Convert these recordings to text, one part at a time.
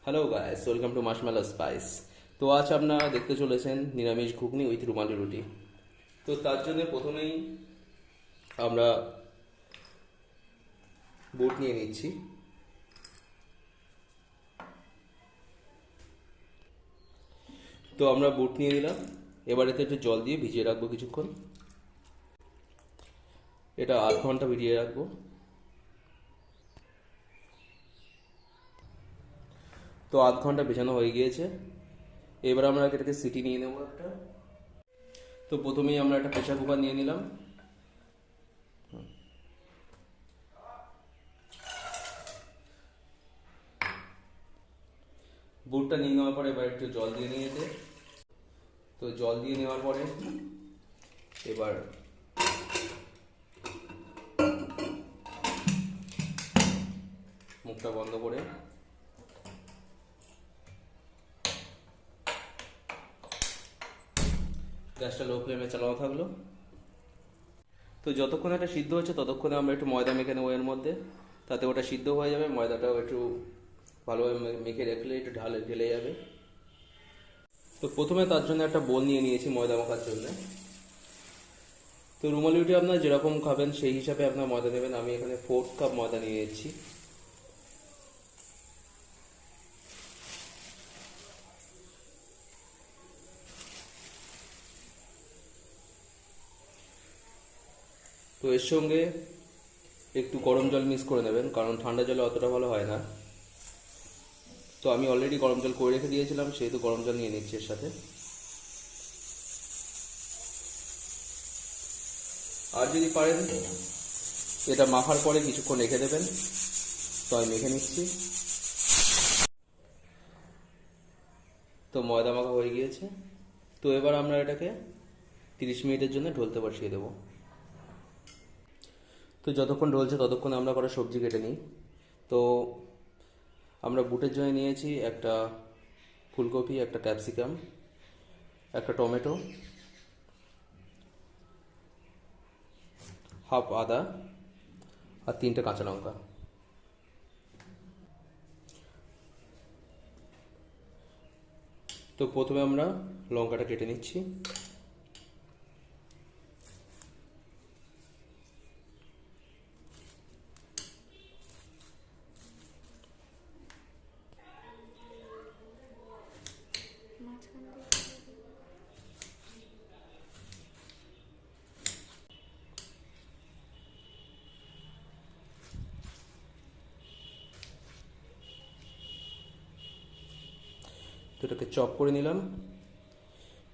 Hello guys, welcome to Marshmallow spice. তো আজ আপনারা দেখতে চলেছেন নিরামিষ ঘুগনি উইথ রুমালি রুটি। তো তার জন্য প্রথমেই আমরা বুট নিয়ে নিচ্ছি। তো আমরা বুট নিয়ে নিলাম। এবার এতে একটু জল দিয়ে ভিজিয়ে রাখবো কিছুক্ষণ। এটা আধ ঘন্টা ভিজিয়ে রাখবো। তো আধ ঘন্টা ভেজানো হয়ে গিয়েছে। এবার আমরা এটাকে সিটি নিয়ে নেবো একটা। তো প্রথমেই আমরা একটা প্রেসার কুকার নিয়ে নিলাম। বুটটা নিয়ে নেওয়ার পরে এবার একটু জল দিয়ে নিয়েছে। তো জল দিয়ে নেওয়ার পরে এবার মুখটা বন্ধ করে গ্যাসটা লো ফ্লেমে চালানো থাকলো। তো যতক্ষণ এটা সিদ্ধ হচ্ছে ততক্ষণে আমরা একটু ময়দা মেখে নেবো এর মধ্যে, তাতে ওটা সিদ্ধ হয়ে যাবে। ময়দাটাও একটু ভালোভাবে মেখে রাখলে একটু ঢেলে যাবে। তো প্রথমে তার জন্য একটা বোল নিয়ে নিয়েছি ময়দা মাখার জন্য। তো রুমালি রুটি আপনার যেরকম খাবেন সেই হিসাবে আপনার ময়দা নেবেন। আমি এখানে 4 কাপ ময়দা নিয়ে নিয়েছি। তো এর সঙ্গে একটু গরম জল মিক্স করে নেবেন, কারণ ঠান্ডা জলে অতটা ভালো হয় না। তো আমি অলরেডি গরম জল করে রেখে দিয়েছিলাম, সেহেতু গরম জল নিয়ে নিচ্ছি এর সাথে। আর যদি পারেন এটা মাখার পরে কিছুক্ষণ রেখে দেবেন। তো আমি মেখে নিচ্ছি। তো ময়দা মাখা হয়ে গিয়েছে। তো এবার আমরা এটাকে 30 মিনিটের জন্য ঢলতে বসিয়ে দেবো। তো যতক্ষণ ঢলছে ততক্ষণ আমরা কটা সবজি কেটে নিই। তো আমরা বুটের জন্য নিয়েছি একটা ফুলকপি, একটা ক্যাপসিকাম, একটা টমেটো, হাফ আদা আর 3টে কাঁচা লঙ্কা। তো প্রথমে আমরা লঙ্কাটা কেটে নিচ্ছি। তো এটাকে চপ করে নিলাম।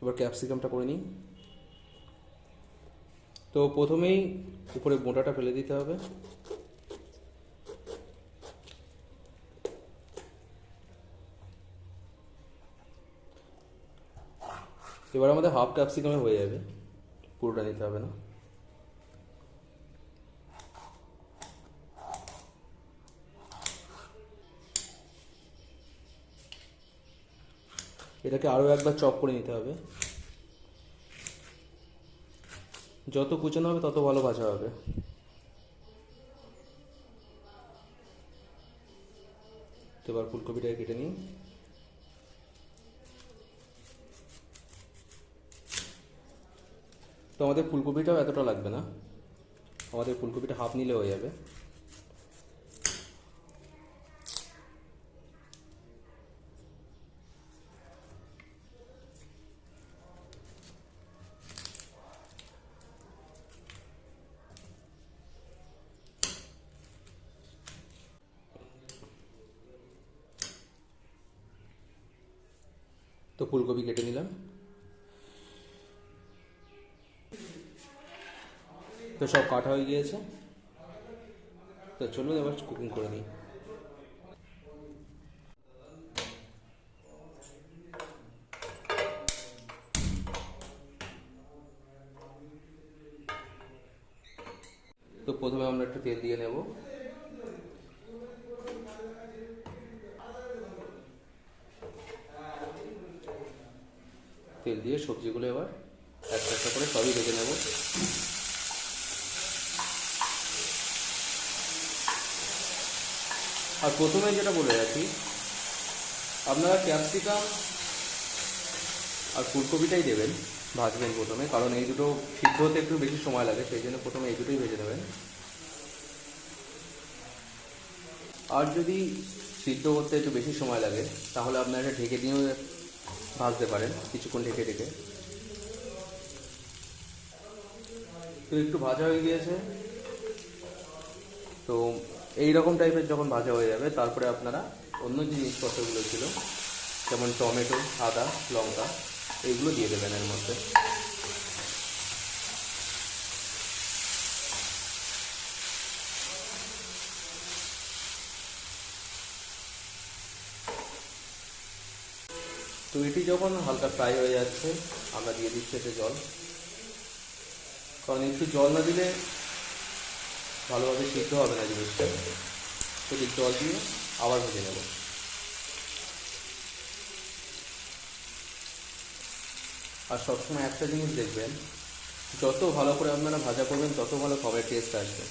এবার ক্যাপসিকামটা করে নিই। তো প্রথমেই উপরে বোঁটাটা ফেলে দিতে হবে। এবার আমাদের হাফ ক্যাপসিকামে হয়ে যাবে, পুরোটা নিতে হবে না। এটাকে আরও একবার চপ করে নিতে হবে। যত কুচানো হবে তত ভালো ভাজা হবে। তো এবার ফুলকপিটাকে কেটে নিই। তো আমাদের ফুলকপিটাও এতটা লাগবে না, আমাদের ফুলকপিটা হাফ নিলে হয়ে যাবে। তো ফুলকপি কেটে নিলাম। তো সব কাটা হয়ে গিয়েছে। তো চলুন এবার কুকিং করে নিই। তো প্রথমে আমরা একটু তেল দিয়ে নেব। তেল দিয়ে সবজিগুলো এবার একটা একটা করে সবই ভেজে নেব। আর প্রথমে যেটা বলে রাখি, আপনারা ক্যাপসিকাম আর ফুলকপিটাই দেবেন, ভাজবেন প্রথমে, কারণ এই দুটো সিদ্ধ হতে একটু বেশি সময় লাগে, সেই জন্য প্রথমে এই দুটোই ভেজে নেবেন। আর যদি সিদ্ধ করতে একটু বেশি সময় লাগে তাহলে আপনারা এটা ঢেকে দিয়েও ভাজতে পারেন, কিছুক্ষণ ঢেকে ঢেকে। তো একটু ভাজা হয়ে গিয়েছে, তো এই রকম টাইপের যখন ভাজা হয়ে যাবে তারপরে আপনারা অন্য যে জিনিসপত্রগুলো ছিল যেমন টমেটো, আদা, লঙ্কা, এইগুলো দিয়ে দেবেন এর মধ্যে। তো এটি যখন হালকা ফ্রাই হয়ে যাচ্ছে আমরা দিয়ে দিচ্ছি এতে জল, কারণ একটু জল না দিলে ভালোভাবে সিদ্ধ হবে না জিনিসটা। তো জল দিয়ে আবার ভেজে নেব। আর সবসময় একটা জিনিস দেখবেন, যত ভালো করে আপনারা ভাজা করবেন তত ভালো খাবারের টেস্ট আসবে।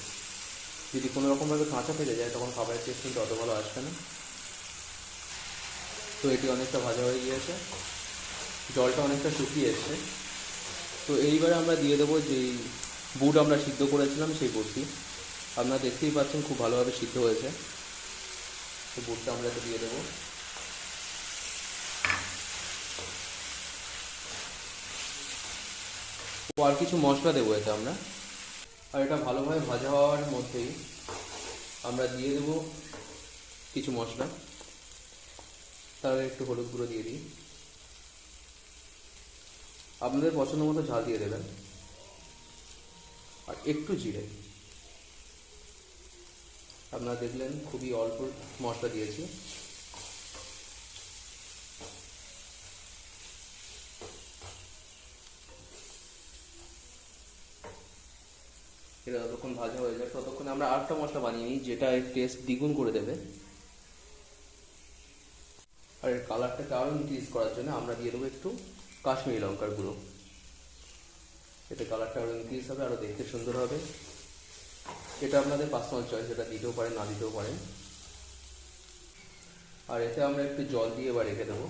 যদি কোনো রকমভাবে কাঁচা ফেলে যায় তখন খাবারের টেস্ট কিন্তু অত ভালো আসবে না। তো এটি অনেকটা ভাজা হয়ে গিয়েছে, জলটা অনেকটা শুকিয়ে এসছে। তো এইবারে আমরা দিয়ে দেবো যেই বুট আমরা সিদ্ধ করেছিলাম সেই বুটটি। আপনারা দেখতেই পাচ্ছেন খুব ভালোভাবে সিদ্ধ হয়েছে। তো বুটটা আমরা এটা দিয়ে দেবো। ও আর কিছু মশলা দেবো এতে আমরা। আর এটা ভালোভাবে ভাজা হওয়ার মধ্যেই আমরা দিয়ে দেবো কিছু মশলা। তাহলে একটু হলুদ গুঁড়ো দিয়ে দিই, আপনাদের পছন্দ মতো ঝাল দিয়ে দেবেন। আর একটু জিরে, আপনারা দেখলেন খুবই অল্প মশলা দিয়েছি। এটা যতক্ষণ ভাজা হয়ে যায় ততক্ষণ আমরা আরেকটা মশলা বানিয়ে নিই যেটা এর টেস্ট দ্বিগুণ করে দেবে। আর এর কালারটাকে আরও ইনক্রিজ করার জন্য আমরা দিয়ে দেবো একটু কাশ্মীরি লঙ্কার গুঁড়ো। এতে কালারটা আরও ইনক্রিজ হবে, আরও দেখতে সুন্দর হবে। এটা আপনাদের পার্সোনাল চয়েস, এটা দিতেও পারেন না দিতেও পারেন। আর এতে আমরা একটু জল দিয়ে এবার রেখে দেবো।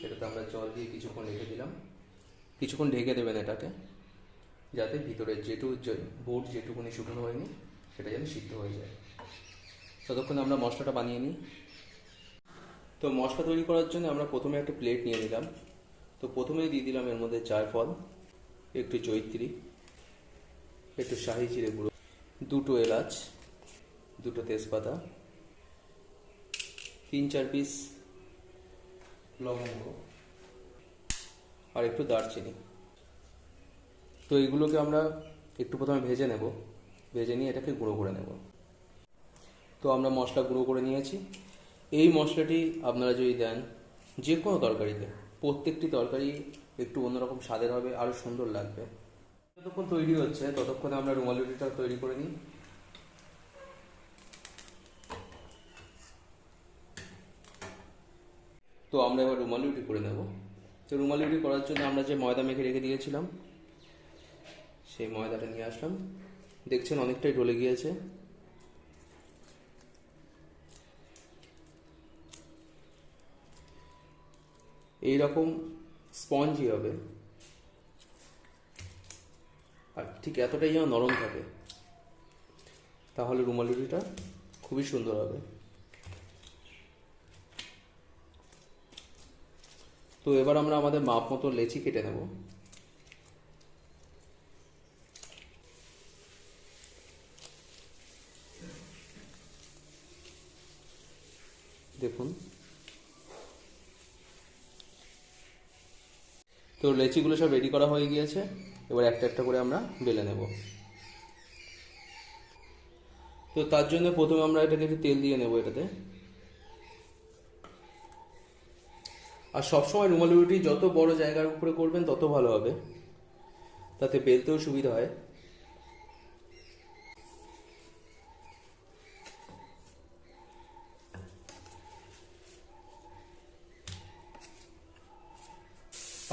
এটাতে আমরা জল দিয়ে কিছুক্ষণ রেখে দিলাম। কিছুক্ষণ ঢেকে দেবেন এটাকে, যাতে ভিতরে বুট যেটুকুনি শুকনো হয়নি সেটা যেন সিদ্ধ হয়ে যায়। ততক্ষণে আমরা মশলাটা বানিয়ে নিই। তো মশলা তৈরি করার জন্য আমরা প্রথমে একটা প্লেট নিয়ে নিলাম। তো প্রথমেই দিয়ে দিলাম এর মধ্যে জায়ফল, একটু জয়িত্রী, একটু শাহি জিরে গুঁড়ো, দুটো এলাচ, দুটো তেজপাতা, 3-4 পিস লবঙ্গ আর একটু দারচিনি। তো এইগুলোকে আমরা একটু প্রথমে ভেজে নেব, ভেজে নিয়ে এটাকে গুঁড়ো করে নেব। তো আমরা মশলা গুঁড়ো করে নিয়েছি। এই মশলাটি আপনারা যদি দেন যে কোনো তরকারিতে, প্রত্যেকটি তরকারি একটু অন্যরকম স্বাদের হবে, আরও সুন্দর লাগবে। যতক্ষণ তৈরি হচ্ছে ততক্ষণে আমরা রুমালি রুটিটা তৈরি করে নিই। তো আমরা এবার রুমালি রুটি করে নেব। তো রুমালি রুটি করার জন্য আমরা যে ময়দা মেখে রেখে দিয়েছিলাম সেই ময়দাটা নিয়ে আসলাম। দেখছেন অনেকটাই ঢলে গিয়েছে। এইরকম স্পঞ্জি হবে, আর ঠিক এতটাই যেন নরম থাকে, তাহলে রুমালি রুটিটা খুবই সুন্দর হবে। তো এবার আমরা আমাদের মাপ মতো লেচি কেটে নেব। দেখুন, তো লেচিগুলো সব রেডি করা হয়ে গিয়েছে। এবার একটা একটা করে আমরা বেলে নেব। তো তার জন্য প্রথমে আমরা এটাকে একটু তেল দিয়ে নেব এটাতে। আর সবসময় রুমালি রুটি যত বড় জায়গার উপরে করবেন তত ভালো হবে, তাতে বেলতেও সুবিধা হয়।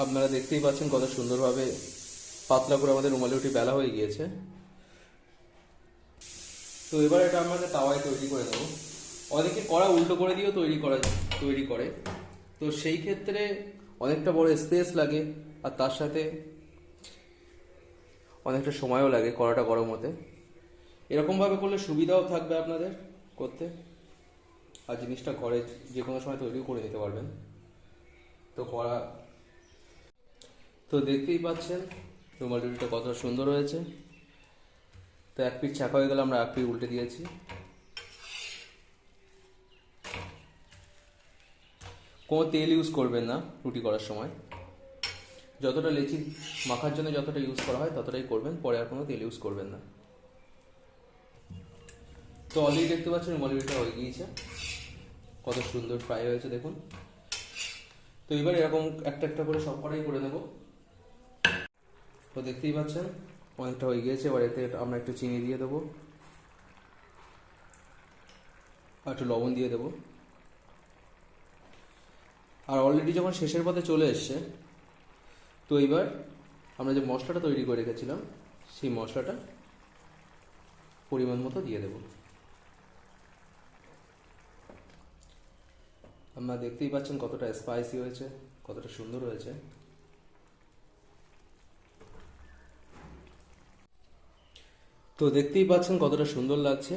আপনারা দেখতেই পাচ্ছেন কত সুন্দরভাবে পাতলা করে আমাদের রুমালি রুটি বেলা হয়ে গিয়েছে। তো এবার এটা আমাদের তাওয়ায় তৈরি করে দেবো। অনেকে কড়া উল্টো করে দিয়েও তৈরি করে। তো সেই ক্ষেত্রে অনেকটা বড় স্পেস লাগে, আর তার সাথে অনেকটা সময়ও লাগে কড়াটা গরম হতে। এরকমভাবে করলে সুবিধাও থাকবে আপনাদের করতে, আর জিনিসটা ঘরে যে কোনো সময় তৈরিও করে নিতে পারবেন। তো কড়া তো দেখতেই পাচ্ছেন রুমাল রুটিটা কতটা সুন্দর হয়েছে। তো এক পিঠ ছাকা হয়ে গেলে আমরা এক পিঠ উল্টে দিয়েছি। কোনো তেল ইউজ করবেন না রুটি করার সময়, যতটা লেচি মাখার জন্য যতটা ইউজ করা হয় ততটাই করবেন, পরে আর কোনো তেল ইউজ করবেন না। তো অলরেডি দেখতে পাচ্ছেন রুমাল রুটিটা হয়ে গিয়েছে, কত সুন্দর ফ্রাই হয়েছে দেখুন। তো এবার এরকম একটা একটা করে সব কটাই করে নেব। তো দেখতেই পাচ্ছেন অনেকটা হয়ে গিয়েছে। এবার এতে আমরা একটু চিনি দিয়ে দেবো, আর একটু লবণ দিয়ে দেবো। আর অলরেডি যখন শেষের পথে চলে এসছে, তো এবার আমরা যে মশলাটা তৈরি করে রেখেছিলাম সেই মশলাটা পরিমাণ মতো দিয়ে দেব। আপনারা দেখতেই পাচ্ছেন কতটা স্পাইসি হয়েছে, কতটা সুন্দর হয়েছে। তো দেখতেই পাচ্ছেন কতটা সুন্দর লাগছে।